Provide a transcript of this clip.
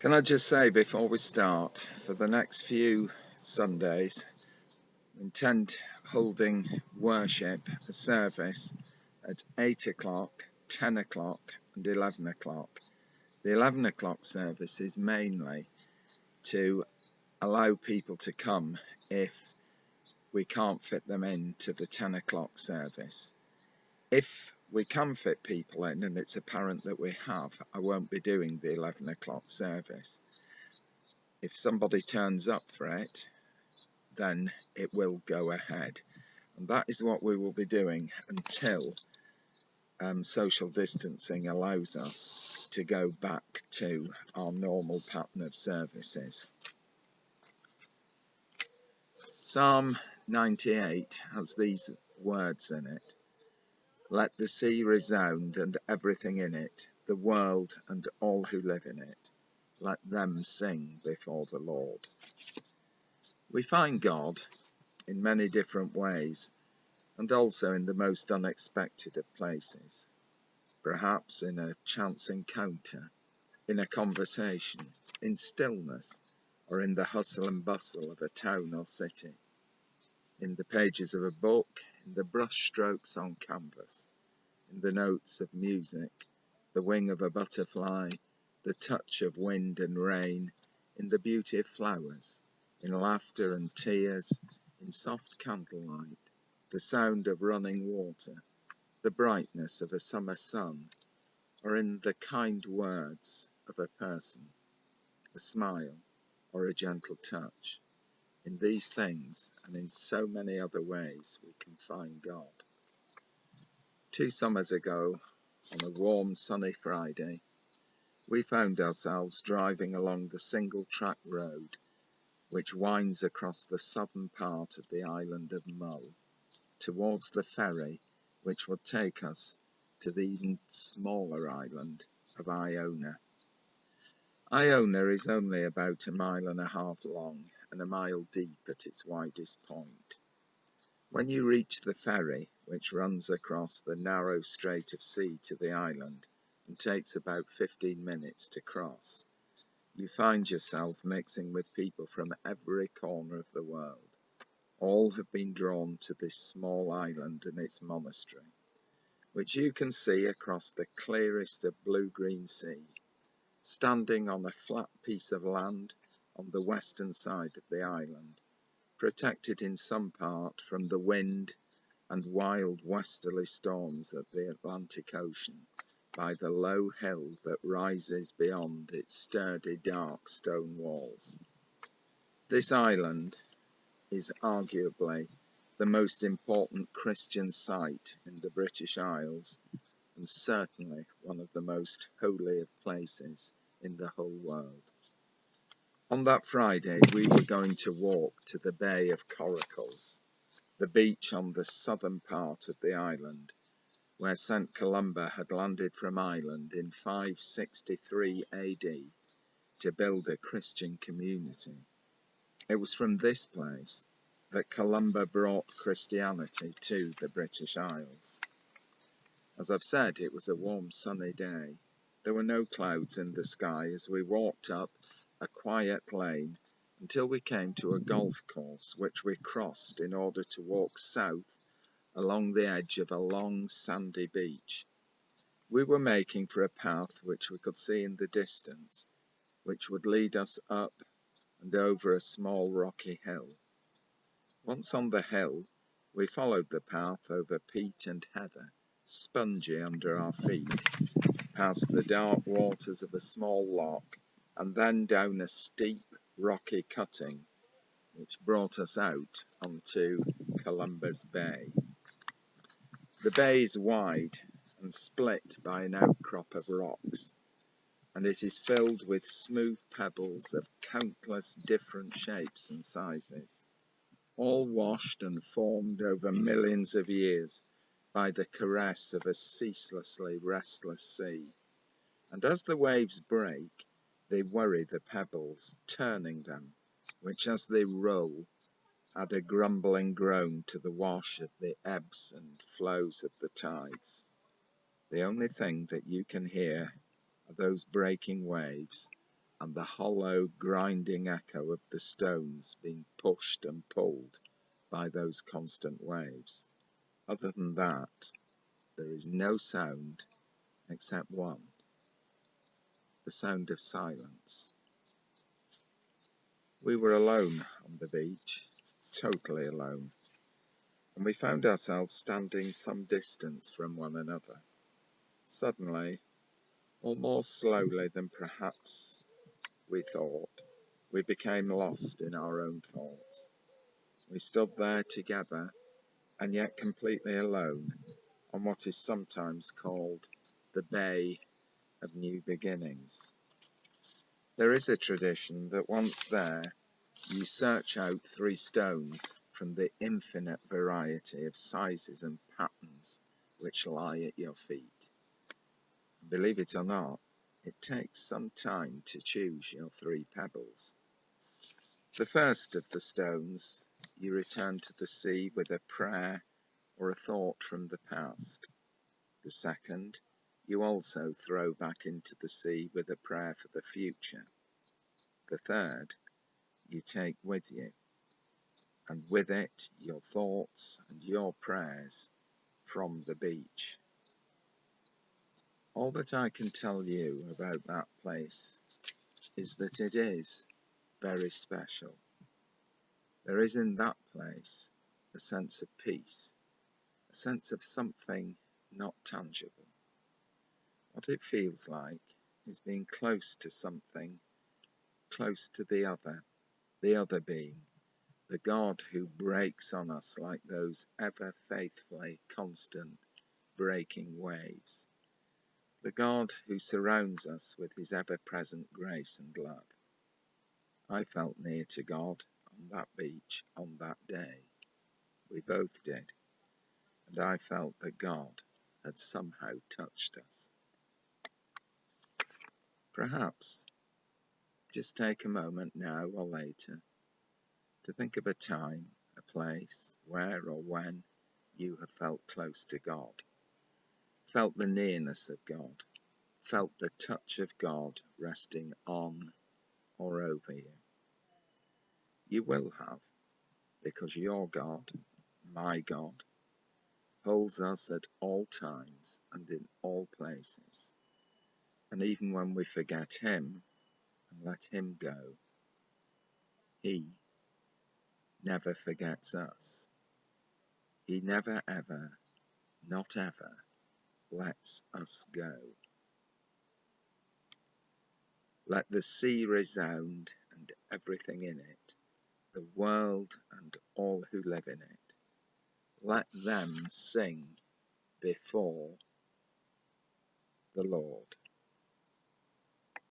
Can I just say before we start, for the next few Sundays, we intend holding worship, a service at 8 o'clock, 10 o'clock and 11 o'clock. The 11 o'clock service is mainly to allow people to come if we can't fit them into the 10 o'clock service. If we can fit people in and it's apparent that we have, I won't be doing the 11 o'clock service. If somebody turns up for it, then it will go ahead. And that is what we will be doing until social distancing allows us to go back to our normal pattern of services. Psalm 98 has these words in it. Let the sea resound and everything in it, the world and all who live in it. Let them sing before the Lord. We find God in many different ways, and also in the most unexpected of places. Perhaps in a chance encounter, in a conversation, in stillness, or in the hustle and bustle of a town or city, in the pages of a book, in the brush strokes on canvas, in the notes of music, the wing of a butterfly, the touch of wind and rain, in the beauty of flowers, in laughter and tears, in soft candlelight, the sound of running water, the brightness of a summer sun, or in the kind words of a person, a smile or a gentle touch. In these things and in so many other ways we can find God. 2 summers ago, on a warm sunny Friday, we found ourselves driving along the single-track road which winds across the southern part of the island of Mull towards the ferry which would take us to the even smaller island of Iona. Iona is only about 1.5 miles long and 1 mile deep at its widest point. When you reach the ferry, which runs across the narrow strait of sea to the island and takes about 15 minutes to cross, you find yourself mixing with people from every corner of the world. All have been drawn to this small island and its monastery, which you can see across the clearest of blue-green sea, standing on a flat piece of land on the western side of the island, protected in some part from the wind and wild westerly storms of the Atlantic Ocean by the low hill that rises beyond its sturdy dark stone walls. This island is arguably the most important Christian site in the British Isles and certainly one of the most holy of places in the whole world. On that Friday, we were going to walk to the Bay of Coracles, the beach on the southern part of the island, where St. Columba had landed from Ireland in 563 AD to build a Christian community. It was from this place that Columba brought Christianity to the British Isles. As I've said, it was a warm sunny day. There were no clouds in the sky as we walked up a quiet lane until we came to a golf course which we crossed in order to walk south along the edge of a long sandy beach. We were making for a path which we could see in the distance, which would lead us up and over a small rocky hill. Once on the hill, we followed the path over peat and heather, spongy under our feet, past the dark waters of a small loch, and then down a steep, rocky cutting, which brought us out onto Columba's Bay. The bay is wide and split by an outcrop of rocks, and it is filled with smooth pebbles of countless different shapes and sizes, all washed and formed over millions of years by the caress of a ceaselessly restless sea. And as the waves break, they worry the pebbles, turning them, which as they roll, add a grumbling groan to the wash of the ebbs and flows of the tides. The only thing that you can hear are those breaking waves and the hollow, grinding echo of the stones being pushed and pulled by those constant waves. Other than that, there is no sound except one, the sound of silence. We were alone on the beach, totally alone, and we found ourselves standing some distance from one another. Suddenly, or more slowly than perhaps we thought, we became lost in our own thoughts. We stood there together, and yet completely alone, on what is sometimes called the Bay of New Beginnings. There is a tradition that once there, you search out 3 stones from the infinite variety of sizes and patterns which lie at your feet. Believe it or not, it takes some time to choose your 3 pebbles. The first of the stones you return to the sea with a prayer or a thought from the past. The second you also throw back into the sea with a prayer for the future. The third you take with you, and with it your thoughts and your prayers from the beach. All that I can tell you about that place is that it is very special. There is in that place a sense of peace, a sense of something not tangible. What it feels like is being close to something, close to the other being, the God who breaks on us like those ever faithfully constant breaking waves, the God who surrounds us with his ever-present grace and love. I felt near to God on that beach on that day. We both did, and I felt that God had somehow touched us. Perhaps just take a moment now or later to think of a time, a place, where or when you have felt close to God, felt the nearness of God, felt the touch of God resting on or over you. You will have, because your God, my God, holds us at all times and in all places. And even when we forget him and let him go, he never forgets us. He never ever, not ever, lets us go. Let the sea resound and everything in it, the world and all who live in it. Let them sing before the Lord.